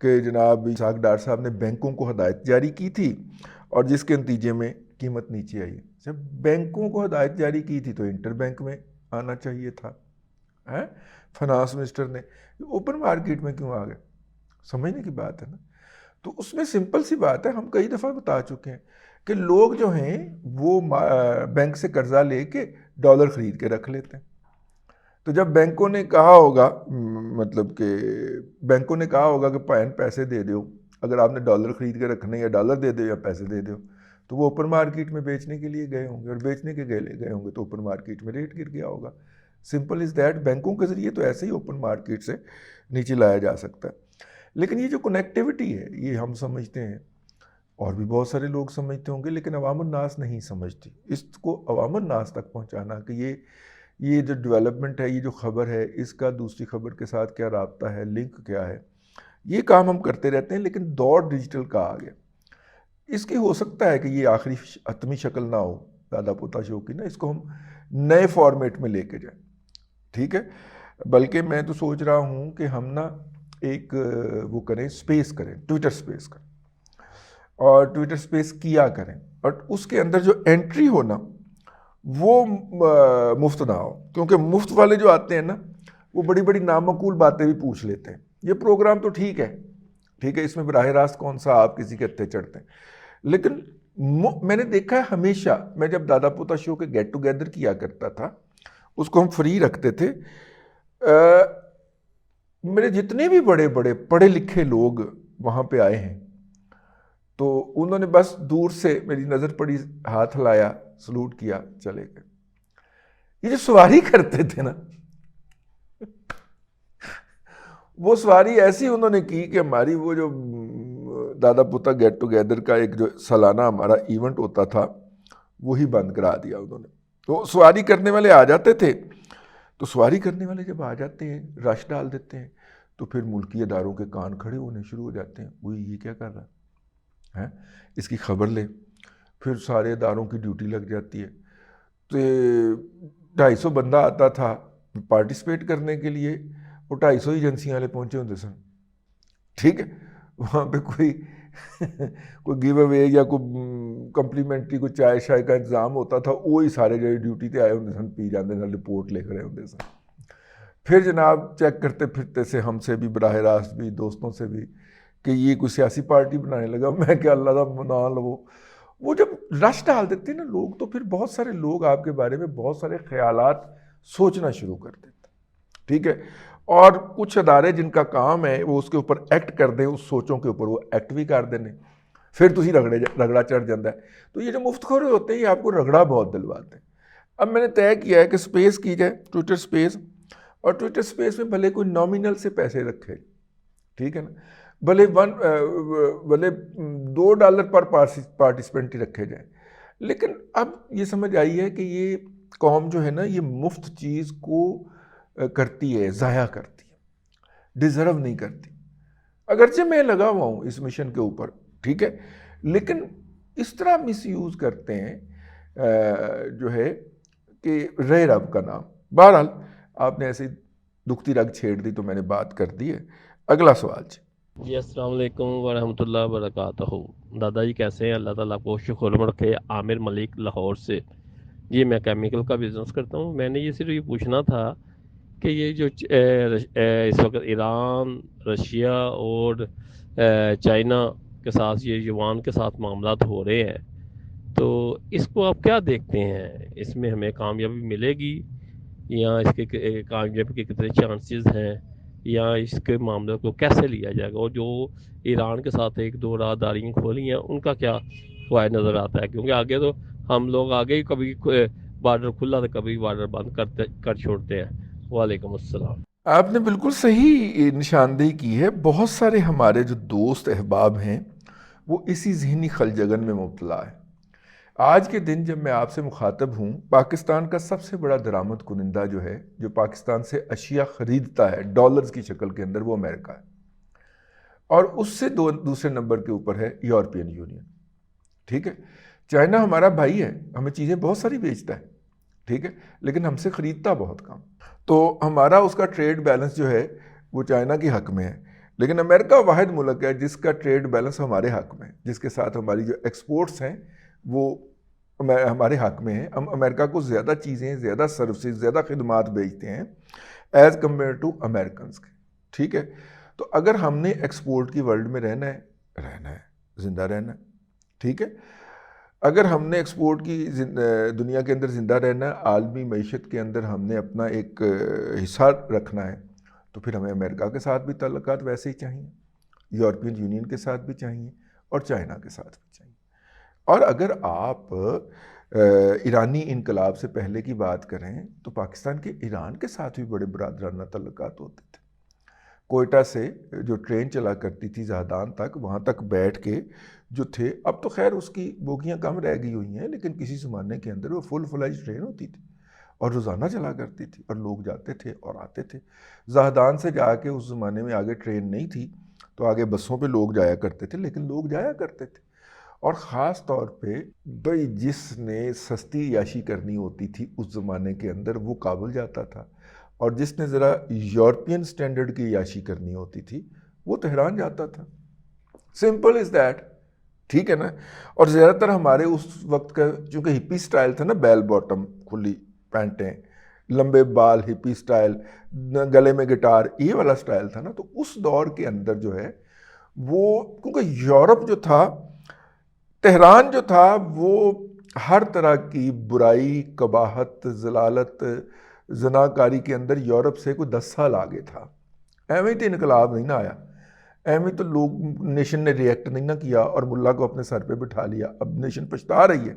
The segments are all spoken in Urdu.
کہ جناب اسحاق ڈار صاحب نے بینکوں کو ہدایت جاری کی تھی اور جس کے نتیجے میں قیمت نیچے آئی. جب بینکوں کو ہدایت جاری کی تھی تو انٹر بینک میں آنا چاہیے تھا. فنانس منسٹر نے اوپن مارکیٹ میں کیوں آ گئے؟ سمجھنے کی بات ہے نا. تو اس میں سمپل سی بات ہے، ہم کئی دفعہ بتا چکے ہیں کہ لوگ جو ہیں وہ بینک سے قرضہ لے کے ڈالر خرید کے رکھ لیتے ہیں. تو جب بینکوں نے کہا ہوگا، مطلب کہ بینکوں نے کہا ہوگا کہ پیسے دے دو، اگر آپ نے ڈالر خرید کے رکھنے یا ڈالر دے دو یا پیسے دے دو، تو وہ اوپن مارکیٹ میں بیچنے کے لیے گئے ہوں گے، اور بیچنے کے گئے ہوں گے تو اوپن مارکیٹ میں ریٹ گر گیا ہوگا. Simple is that. بینکوں کے ذریعے تو ایسے ہی اوپن مارکیٹ سے نیچے لایا جا سکتا ہے. لیکن یہ جو کنیکٹیوٹی ہے یہ ہم سمجھتے ہیں، اور بھی بہت سارے لوگ سمجھتے ہوں گے، لیکن عوام الناس نہیں سمجھتی. اس کو عوام الناس تک پہنچانا کہ یہ جو ڈیولپمنٹ ہے، یہ جو خبر ہے، اس کا دوسری خبر کے ساتھ کیا رابطہ ہے، لنک کیا ہے، یہ کام ہم کرتے رہتے ہیں. لیکن دور ڈیجیٹل کا آ گیا. اس کی ہو سکتا ہے کہ یہ آخری حتمی شکل نہ ہو دادا پوتا شو کی نا، اس کو ہم نئے فارمیٹ میں لے کے جائیں. ٹھیک ہے. بلکہ میں تو سوچ رہا ہوں کہ ہم نا ایک وہ کریں، سپیس کریں، ٹویٹر سپیس کریں، اور ٹویٹر سپیس کیا کریں، اور اس کے اندر جو انٹری ہو نا وہ مفت نہ ہو. کیونکہ مفت والے جو آتے ہیں نا وہ بڑی بڑی نامعقول باتیں بھی پوچھ لیتے ہیں. یہ پروگرام تو ٹھیک ہے، اس میں براہ راست کون سا آپ کسی کے ہتھے چڑھتے ہیں. لیکن میں نے دیکھا ہے ہمیشہ، میں جب دادا پوتا شو کے گیٹ ٹوگیدر کیا کرتا تھا، اس کو ہم فری رکھتے تھے، میرے جتنے بھی بڑے بڑے پڑھے لکھے لوگ وہاں پہ آئے ہیں تو انہوں نے بس دور سے میری نظر پڑی، ہاتھ ہلایا، سلوٹ کیا، چلے گئے. یہ جو سواری کرتے تھے نا، وہ سواری ایسی انہوں نے کی کہ ہماری وہ جو دادا پوتا گیٹ ٹوگیدر کا ایک جو سالانہ ہمارا ایونٹ ہوتا تھا وہی بند کرا دیا انہوں نے. تو سواری کرنے والے آ جاتے تھے، تو سواری کرنے والے جب آ جاتے ہیں، رش ڈال دیتے ہیں، تو پھر ملکی اداروں کے کان کھڑے ہونے شروع ہو جاتے ہیں. وہی یہ کیا کر رہا ہے، اس کی خبر لے. پھر سارے اداروں کی ڈیوٹی لگ جاتی ہے. تو 250 بندہ آتا تھا پارٹیسپیٹ کرنے کے لیے، وہ 250 ایجنسیاں والے پہنچے ہوتے سن. ٹھیک ہے. وہاں پہ کوئی گیو اوے یا کوئی کمپلیمنٹری کوئی چائے شائے کا انتظام ہوتا تھا، وہی سارے جو ڈیوٹی تے آئے ہوتے سن پی جاتے سن، رپورٹ لے کھڑے ہوتے سن. پھر جناب چیک کرتے پھرتے سے ہم سے بھی براہ راست بھی دوستوں سے بھی کہ یہ کوئی سیاسی پارٹی بنانے لگا. میں کہ اللہ کا منا لو. وہ جب رش ڈال دیتے نا لوگ، تو پھر بہت سارے لوگ آپ کے بارے میں بہت سارے خیالات سوچنا شروع کر دیتے. ٹھیک ہے. اور کچھ ادارے جن کا کام ہے وہ اس کے اوپر ایکٹ کر دیں، اس سوچوں کے اوپر وہ ایکٹ بھی کر دینے، پھر تسی رگڑا چڑھ جاتا ہے. تو یہ جو مفت خورے ہوتے ہیں یہ آپ کو رگڑا بہت دلواتے ہیں. اب میں نے طے کیا ہے کہ سپیس کی جائے، ٹویٹر سپیس، اور ٹویٹر سپیس میں بھلے کوئی نامینل سے پیسے رکھے. ٹھیک ہے نا. بھلے $2 پر پارٹیسپینٹ ہی رکھے جائیں. لیکن اب یہ سمجھ آئی ہے کہ یہ قوم جو ہے نا یہ مفت چیز کو کرتی ہے، ضائع کرتی ہے، ڈیزرو نہیں کرتی. اگرچہ میں لگا ہوا ہوں اس مشن کے اوپر، ٹھیک ہے، لیکن اس طرح مس یوز کرتے ہیں جو ہے کہ رہے رب کا نام. بہرحال آپ نے ایسی دکھتی رگ چھیڑ دی تو میں نے بات کر دی ہے. اگلا سوال جی السلام علیکم ورحمۃ اللہ وبرکاتہ. دادا جی کیسے ہیں؟ اللہ تعالیٰ کو شکر رکھے. عامر ملک لاہور سے. جی میں کیمیکل کا بزنس کرتا ہوں. میں نے یہ صرف یہ پوچھنا تھا کہ یہ جو اس وقت ایران، رشیا اور چائنا کے ساتھ یہ یوان کے ساتھ معاملات ہو رہے ہیں، تو اس کو آپ کیا دیکھتے ہیں؟ اس میں ہمیں کامیابی ملے گی یا اس کے کامیابی کے کتنے چانسز ہیں، یا اس کے معاملے کو کیسے لیا جائے گا؟ اور جو ایران کے ساتھ 1-2 راہداریاں کھولی ہیں ان کا کیا فائدہ نظر آتا ہے؟ کیونکہ آگے تو ہم لوگ آگے ہی کبھی بارڈر کھلا تو کبھی بارڈر بند کر چھوڑتے ہیں. وعلیکم السلام. آپ نے بالکل صحیح نشاندہی کی ہے. بہت سارے ہمارے جو دوست احباب ہیں وہ اسی ذہنی خلجگن میں مبتلا ہے. آج کے دن جب میں آپ سے مخاطب ہوں، پاکستان کا سب سے بڑا درآمد کنندہ جو ہے، جو پاکستان سے اشیاء خریدتا ہے ڈالرز کی شکل کے اندر، وہ امریکہ ہے. اور اس سے دوسرے نمبر کے اوپر ہے یورپین یونین. ٹھیک ہے. چائنا ہمارا بھائی ہے، ہمیں چیزیں بہت ساری بیچتا ہے، ٹھیک ہے، لیکن ہم سے خریدتا بہت کم. تو ہمارا اس کا ٹریڈ بیلنس جو ہے وہ چائنا کے حق میں ہے. لیکن امریکہ واحد ملک ہے جس کا ٹریڈ بیلنس ہمارے حق میں ہے، جس کے ساتھ ہماری جو ایکسپورٹس ہیں وہ ہمارے حق میں ہیں. ہم امریکہ کو زیادہ چیزیں، زیادہ سروسز، زیادہ خدمات بیچتے ہیں ایز کمپیئر ٹو امریکنس کے. ٹھیک ہے، تو اگر ہم نے ایکسپورٹ کی ورلڈ میں رہنا ہے، زندہ رہنا ہے. ٹھیک ہے، اگر ہم نے ایکسپورٹ کی دنیا کے اندر زندہ رہنا ہے، عالمی معیشت کے اندر ہم نے اپنا ایک حصہ رکھنا ہے، تو پھر ہمیں امریکہ کے ساتھ بھی تعلقات ویسے ہی چاہیے، یورپین یونین کے ساتھ بھی چاہیے، اور چائنا کے ساتھ بھی چاہیے. اور اگر آپ ایرانی انقلاب سے پہلے کی بات کریں تو پاکستان کے ایران کے ساتھ بھی بڑے برادرانہ تعلقات ہوتے تھے. کوئٹہ سے جو ٹرین چلا کرتی تھی زہدان تک، وہاں تک بیٹھ کے جو تھے، اب تو خیر اس کی بوگیاں کم رہ گئی ہوئی ہیں، لیکن کسی زمانے کے اندر وہ فل فلائج ٹرین ہوتی تھی اور روزانہ چلا کرتی تھی، اور لوگ جاتے تھے اور آتے تھے. زہدان سے جا کے اس زمانے میں آگے ٹرین نہیں تھی تو آگے بسوں پہ لوگ جایا کرتے تھے، لیکن لوگ جایا کرتے تھے. اور خاص طور پہ بھائی جس نے سستی عیاشی کرنی ہوتی تھی اس زمانے کے اندر وہ کابل جاتا تھا، اور جس نے ذرا یورپین سٹینڈرڈ کی عیاشی کرنی ہوتی تھی وہ تہران جاتا تھا. Simple is that. ٹھیک ہے نا. اور زیادہ تر ہمارے اس وقت کا چونکہ ہپی سٹائل تھا نا، بیل باٹم، کھلی پینٹیں، لمبے بال، ہپی سٹائل، گلے میں گٹار، یہ والا سٹائل تھا نا. تو اس دور کے اندر جو ہے وہ، کیونکہ یورپ جو تھا، تہران جو تھا، وہ ہر طرح کی برائی، قباحت، ضلالت، زناکاری کے اندر یورپ سے کوئی 10 سال آگے تھا. ایویں تو انقلاب نہیں نہ آیا، ایویں تو لوگ نیشن نے ریئیکٹ نہیں نہ کیا اور ملا کو اپنے سر پہ بٹھا لیا. اب نیشن پچھتا رہی ہے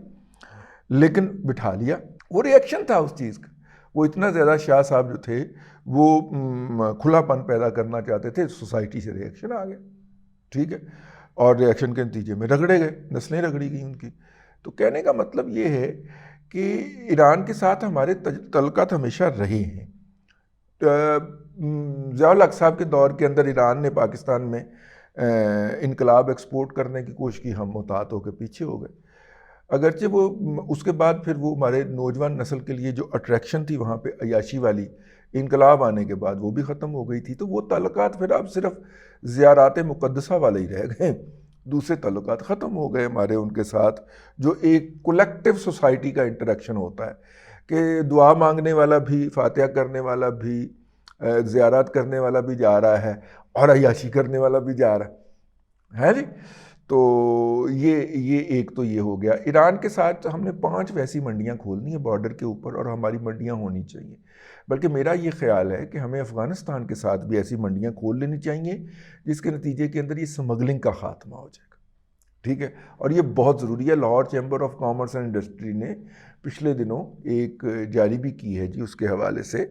لیکن بٹھا لیا. وہ ریئیکشن تھا اس چیز کا. وہ اتنا زیادہ شاہ صاحب جو تھے وہ کھلا پن پیدا کرنا چاہتے تھے، سوسائٹی سے ریئیکشن آ گیا. ٹھیک ہے، اور ریئیکشن کے نتیجے میں رگڑے گئے، نسلیں رگڑی گئیں ان کی. تو کہنے کا مطلب یہ ہے کہ ایران کے ساتھ ہمارے تعلقات ہمیشہ رہے ہیں. ضیاء الحق صاحب کے دور کے اندر ایران نے پاکستان میں انقلاب ایکسپورٹ کرنے کی کوشش کی، ہم محتاط ہو کے پیچھے ہو گئے. اگرچہ وہ اس کے بعد پھر وہ ہمارے نوجوان نسل کے لیے جو اٹریکشن تھی وہاں پہ عیاشی والی، انقلاب آنے کے بعد وہ بھی ختم ہو گئی تھی. تو وہ تعلقات پھر اب صرف زیارات مقدسہ والے ہی رہ گئے، دوسرے تعلقات ختم ہو گئے ہمارے ان کے ساتھ. جو ایک کولیکٹیو سوسائٹی کا انٹریکشن ہوتا ہے کہ دعا مانگنے والا بھی، فاتحہ کرنے والا بھی، زیارات کرنے والا بھی جا رہا ہے اور عیاشی کرنے والا بھی جا رہا ہے جی. تو یہ ایک تو یہ ہو گیا. ایران کے ساتھ ہم نے 5 ویسی منڈیاں کھولنی ہیں بارڈر کے اوپر، اور ہماری منڈیاں ہونی چاہیے. بلکہ میرا یہ خیال ہے کہ ہمیں افغانستان کے ساتھ بھی ایسی منڈیاں کھول لینی چاہیے جس کے نتیجے کے اندر یہ سمگلنگ کا خاتمہ ہو جائے گا. ٹھیک ہے، اور یہ بہت ضروری ہے. Lahore chamber of commerce and industry نے پچھلے دنوں ایک جاری بھی کی ہے جی، اس کے حوالے سے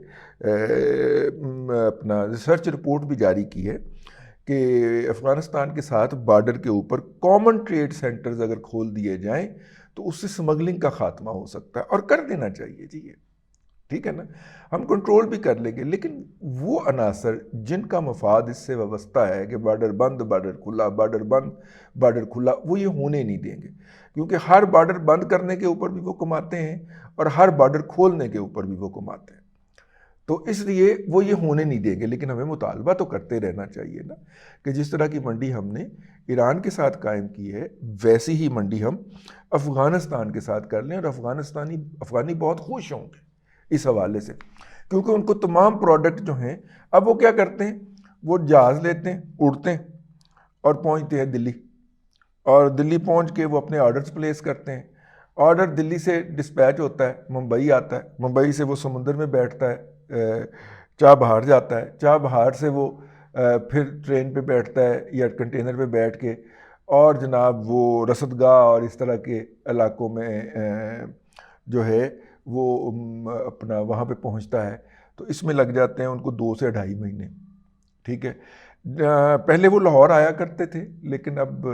اپنا ریسرچ رپورٹ بھی جاری کی ہے کہ افغانستان کے ساتھ بارڈر کے اوپر کامن ٹریڈ سینٹرز اگر کھول دیے جائیں تو اس سے سمگلنگ کا خاتمہ ہو سکتا ہے، اور کر دینا چاہیے جی. یہ ٹھیک ہے نا، ہم کنٹرول بھی کر لیں گے. لیکن وہ عناصر جن کا مفاد اس سے وابستہ ہے کہ بارڈر بند، بارڈر کھلا، بارڈر بند، بارڈر کھلا، وہ یہ ہونے نہیں دیں گے. کیونکہ ہر بارڈر بند کرنے کے اوپر بھی وہ کماتے ہیں اور ہر بارڈر کھولنے کے اوپر بھی وہ کماتے ہیں. تو اس لیے وہ یہ ہونے نہیں دیں گے. لیکن ہمیں مطالبہ تو کرتے رہنا چاہیے نا کہ جس طرح کی منڈی ہم نے ایران کے ساتھ قائم کی ہے ویسی ہی منڈی ہم افغانستان کے ساتھ کر لیں، اور افغانی بہت خوش ہوں گے اس حوالے سے. کیونکہ ان کو تمام پروڈکٹ جو ہیں، اب وہ کیا کرتے ہیں، وہ جہاز لیتے ہیں، اڑتے ہیں اور پہنچتے ہیں دلی، اور دلی پہنچ کے وہ اپنے آرڈرز پلیس کرتے ہیں. آرڈر دلی سے ڈسپیچ ہوتا ہے، ممبئی آتا ہے، ممبئی سے وہ سمندر میں بیٹھتا ہے، چابہار جاتا ہے، چابہار سے وہ پھر ٹرین پہ بیٹھتا ہے یا کنٹینر پہ بیٹھ کے، اور جناب وہ رسدگاہ اور اس طرح کے علاقوں میں جو ہے وہ اپنا وہاں پہ پہنچتا ہے. تو اس میں لگ جاتے ہیں ان کو 2 سے 2.5 مہینے. ٹھیک ہے، پہلے وہ لاہور آیا کرتے تھے، لیکن اب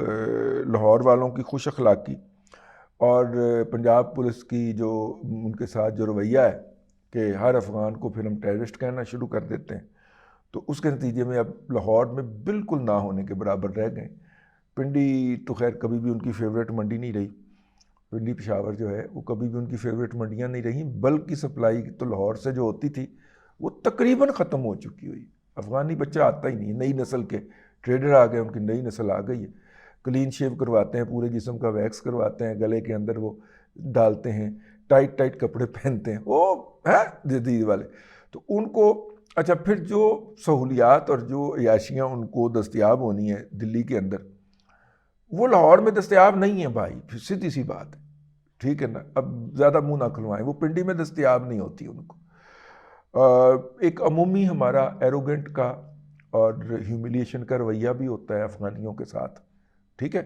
لاہور والوں کی خوش اخلاقی اور پنجاب پولیس کی جو ان کے ساتھ جو رویہ ہے کہ ہر افغان کو پھر ہم ٹیررسٹ کہنا شروع کر دیتے ہیں، تو اس کے نتیجے میں اب لاہور میں بالکل نہ ہونے کے برابر رہ گئے. پنڈی تو خیر کبھی بھی ان کی فیوریٹ منڈی نہیں رہی. پنڈی پشاور جو ہے وہ کبھی بھی ان کی فیوریٹ منڈیاں نہیں رہیں، بلکہ سپلائی تو لاہور سے جو ہوتی تھی وہ تقریباً ختم ہو چکی ہوئی. افغانی بچہ آتا ہی نہیں ہے، نئی نسل کے ٹریڈر آ گئے، ان کی نئی نسل آ گئی ہے، کلین شیو کرواتے ہیں، پورے جسم کا ویکس کرواتے ہیں، گلے کے اندر وہ ڈالتے ہیں، ٹائٹ ٹائٹ کپڑے پہنتے ہیں، وہ ہے جدید والے. تو ان کو اچھا پھر جو سہولیات اور جو عیاشیاں ان کو دستیاب ہونی ہیں دلی کے اندر، وہ لاہور میں دستیاب نہیں ہیں بھائی، پھر سیدھی سی بات ہے، ٹھیک ہے نا. اب زیادہ منہ نہ کھلوائیں، وہ پنڈی میں دستیاب نہیں ہوتی ان کو. ایک عمومی ہمارا ایروگنٹ کا اور ہیوملیشن کا رویہ بھی ہوتا ہے افغانیوں کے ساتھ، ٹھیک ہے،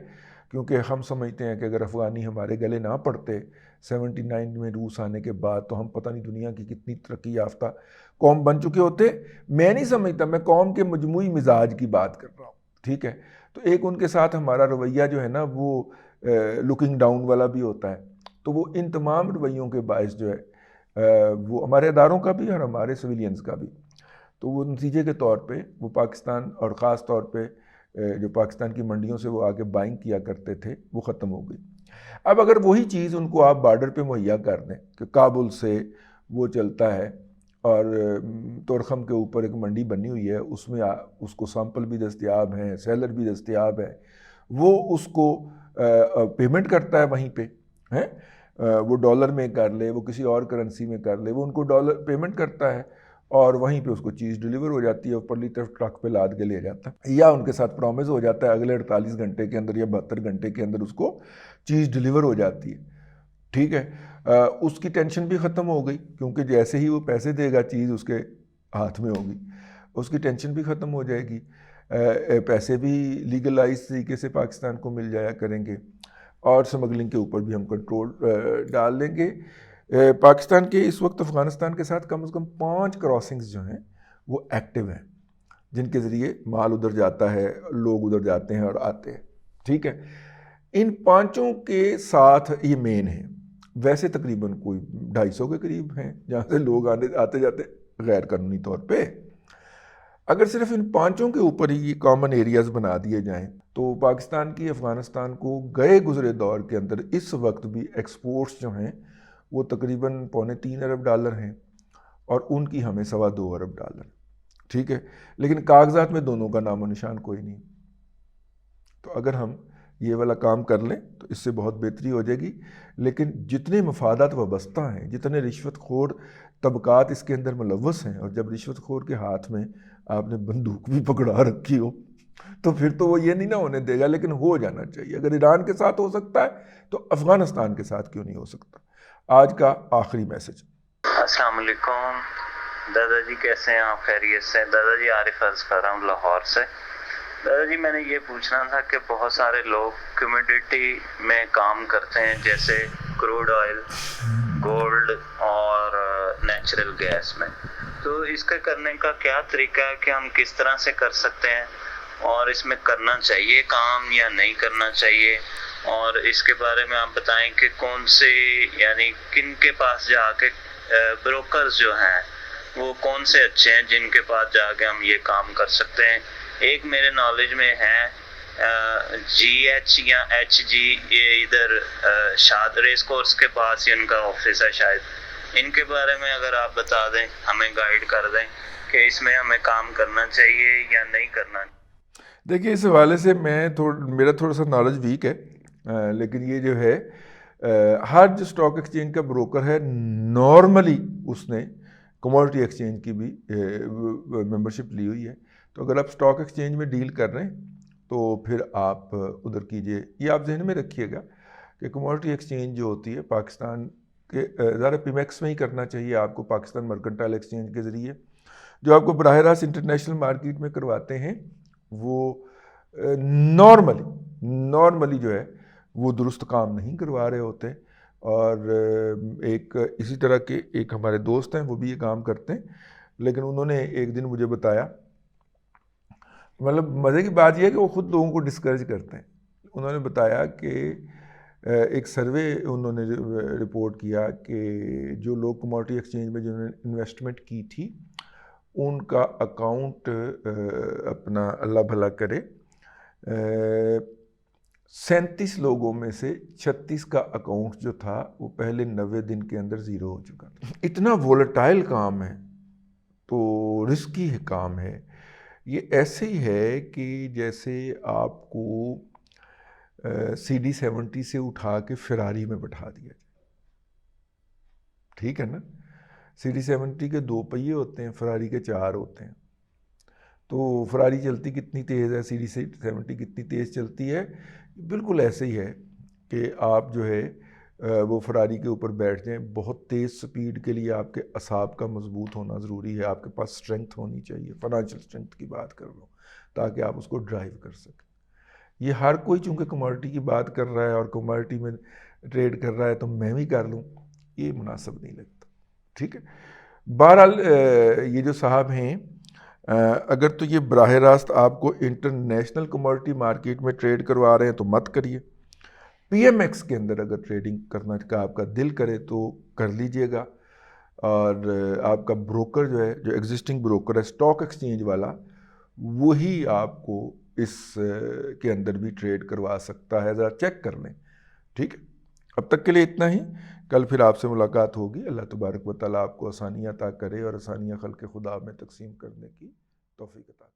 کیونکہ ہم سمجھتے ہیں کہ اگر افغانی ہمارے گلے نہ پڑتے 79 میں روس آنے کے بعد، تو ہم پتہ نہیں دنیا کی کتنی ترقی یافتہ قوم بن چکے ہوتے. میں نہیں سمجھتا، میں قوم کے مجموعی مزاج کی بات کر رہا ہوں، ٹھیک ہے. تو ایک ان کے ساتھ ہمارا رویہ جو ہے نا وہ لکنگ ڈاؤن والا بھی ہوتا ہے. تو وہ ان تمام رویوں کے باعث جو ہے وہ ہمارے اداروں کا بھی اور ہمارے سویلینز کا بھی، تو وہ نتیجے کے طور پہ وہ پاکستان اور خاص طور پہ جو پاکستان کی منڈیوں سے وہ آگے بائنگ کیا کرتے تھے وہ ختم ہو گئی. اب اگر وہی چیز ان کو آپ بارڈر پہ مہیا کر دیں کہ کابل سے وہ چلتا ہے اور تورخم کے اوپر ایک منڈی بنی ہوئی ہے، اس میں اس کو سیمپل بھی دستیاب ہیں، سیلر بھی دستیاب ہے، وہ اس کو پیمنٹ کرتا ہے وہیں پہ ہیں، وہ ڈالر میں کر لے، وہ کسی اور کرنسی میں کر لے، وہ ان کو ڈالر پیمنٹ کرتا ہے اور وہیں پہ اس کو چیز ڈیلیور ہو جاتی ہے، اوپرلی طرف ٹرک پہ لاد کے لے جاتا ہے، یا ان کے ساتھ پرومس ہو جاتا ہے اگلے 48 گھنٹے کے اندر یا 72 گھنٹے کے اندر اس کو چیز ڈیلیور ہو جاتی ہے، ٹھیک ہے. اس کی ٹینشن بھی ختم ہو گئی، کیونکہ جیسے ہی وہ پیسے دے گا چیز اس کے ہاتھ میں ہوگی، اس کی ٹینشن بھی ختم ہو جائے گی، پیسے بھی لیگلائز طریقے سے پاکستان کو مل جایا کریں گے، اور سمگلنگ کے اوپر بھی ہم کنٹرول ڈال لیں گے. پاکستان کے اس وقت افغانستان کے ساتھ کم از کم 5 کراسنگز جو ہیں وہ ایکٹیو ہیں، جن کے ذریعے مال ادھر جاتا ہے، لوگ ادھر جاتے ہیں اور آتے ہیں، ٹھیک ہے. ان 5 کے ساتھ یہ مین ہیں، ویسے تقریباً کوئی 250 کے قریب ہیں جہاں سے لوگ آتے جاتے غیر قانونی طور پہ. اگر صرف ان 5 کے اوپر ہی یہ کامن ایریاز بنا دیے جائیں تو پاکستان کی افغانستان کو گئے گزرے دور کے اندر اس وقت بھی ایکسپورٹس جو ہیں وہ تقریباً $3.25 ارب ہیں، اور ان کی ہمیں $2.25 ارب، ٹھیک ہے. لیکن کاغذات میں دونوں کا نام و نشان کوئی نہیں. تو اگر ہم یہ والا کام کر لیں تو اس سے بہت بہتری ہو جائے گی. لیکن جتنے مفادات وابستہ ہیں، جتنے رشوت خور طبقات اس کے اندر ملوث ہیں، اور جب رشوت خور کے ہاتھ میں آپ نے بندوق بھی پکڑا رکھی ہو تو پھر تو وہ یہ نہیں نہ ہونے دے گا، لیکن ہو جانا چاہیے. اگر ایران کے ساتھ ہو سکتا ہے تو افغانستان کے ساتھ کیوں نہیں ہو سکتا. آج کا آخری میسج. السلام علیکم دادا جی، کیسے ہیں آپ؟ خیریت سے؟ دادا جی عارف عرض کر رہا ہوں لاہور سے. دادا جی میں نے یہ پوچھنا تھا کہ بہت سارے لوگ کمیڈیٹی میں کام کرتے ہیں، جیسے کروڈ آئل، گولڈ اور نیچرل گیس میں. تو اس کے کرنے کا کیا طریقہ ہے کہ ہم کس طرح سے کر سکتے ہیں، اور اس میں کرنا چاہیے کام یا نہیں کرنا چاہیے؟ اور اس کے بارے میں آپ بتائیں کہ کون سے یعنی کن کے پاس جا کے بروکرز جو ہیں وہ کون سے اچھے ہیں جن کے پاس جا کے ہم یہ کام کر سکتے ہیں. ایک میرے نالج میں ہے GH یا HG، یہ ادھر شاد ریس کورس کے پاس ہی ان کا آفس ہے شاید. ان کے بارے میں اگر آپ بتا دیں، ہمیں گائیڈ کر دیں کہ اس میں ہمیں کام کرنا چاہیے یا نہیں کرنا. دیکھیے اس حوالے سے میرا تھوڑا سا نالج ویک ہے، لیکن یہ جو ہے ہر جو اسٹاک ایکسچینج کا بروکر ہے نارملی اس نے کموڈٹی ایکسچینج کی بھی ممبرشپ لی ہوئی ہے. تو اگر آپ اسٹاک ایکسچینج میں ڈیل کر رہے ہیں تو پھر آپ ادھر کیجئے. یہ آپ ذہن میں رکھیے گا کہ کموڈٹی ایکسچینج جو ہوتی ہے پاکستان کے ذرا پیمیکس میں ہی کرنا چاہیے آپ کو، پاکستان مرکنٹائل ایکسچینج کے ذریعے. جو آپ کو براہ راست انٹرنیشنل مارکیٹ میں کرواتے ہیں وہ نارملی جو ہے وہ درست کام نہیں کروا رہے ہوتے. اور ایک اسی طرح کے ایک ہمارے دوست ہیں وہ بھی یہ کام کرتے ہیں، لیکن انہوں نے ایک دن مجھے بتایا، مطلب مزے کی بات یہ ہے کہ وہ خود لوگوں کو ڈسکریج کرتے ہیں. انہوں نے بتایا کہ ایک سروے انہوں نے رپورٹ کیا کہ جو لوگ کموڈٹی ایکسچینج میں جنہوں نے انویسٹمنٹ کی تھی ان کا اکاؤنٹ اپنا اللہ بھلا کرے 37 لوگوں میں سے 36 کا اکاؤنٹ جو تھا وہ پہلے 90 دن کے اندر زیرو ہو چکا تھا. اتنا وولٹائل کام ہے، تو رسکی کام ہے. یہ ایسے ہی ہے کہ جیسے آپ کو CD70 سے اٹھا کے فراری میں بٹھا دیا جائے، ٹھیک ہے نا؟ CD70 کے 2 پہیے ہوتے ہیں، فراری کے 4 ہوتے ہیں. تو فراری چلتی کتنی تیز ہے، CD70 کتنی تیز چلتی ہے؟ بالکل ایسے ہی ہے کہ آپ جو ہے وہ فراری کے اوپر بیٹھ جائیں. بہت تیز سپیڈ کے لیے آپ کے اعصاب کا مضبوط ہونا ضروری ہے، آپ کے پاس اسٹرینتھ ہونی چاہیے. فائنانشیل اسٹرینتھ کی بات کر رہا ہوں تاکہ آپ اس کو ڈرائیو کر سکیں. یہ ہر کوئی چونکہ کموڈٹی کی بات کر رہا ہے اور کموڈٹی میں ٹریڈ کر رہا ہے تو میں بھی کر لوں، یہ مناسب نہیں لگتا. ٹھیک ہے. بہرحال یہ جو صاحب ہیں اگر تو یہ براہ راست آپ کو انٹرنیشنل کموڈٹی مارکیٹ میں ٹریڈ کروا رہے ہیں تو مت کریے. PMX کے اندر اگر ٹریڈنگ کرنا کا آپ کا دل کرے تو کر لیجئے گا. اور آپ کا بروکر جو ہے، جو ایگزسٹنگ بروکر ہے اسٹاک ایکسچینج والا، وہی آپ کو اس کے اندر بھی ٹریڈ کروا سکتا ہے. ذرا چیک کر لیں. ٹھیک ہے. اب تک کے لیے اتنا ہی. کل پھر آپ سے ملاقات ہوگی. اللہ تبارک و تعالیٰ آپ کو آسانیاں عطا کرے اور آسانیاں خلق خدا میں تقسیم کرنے کی توفیق عطا کرے.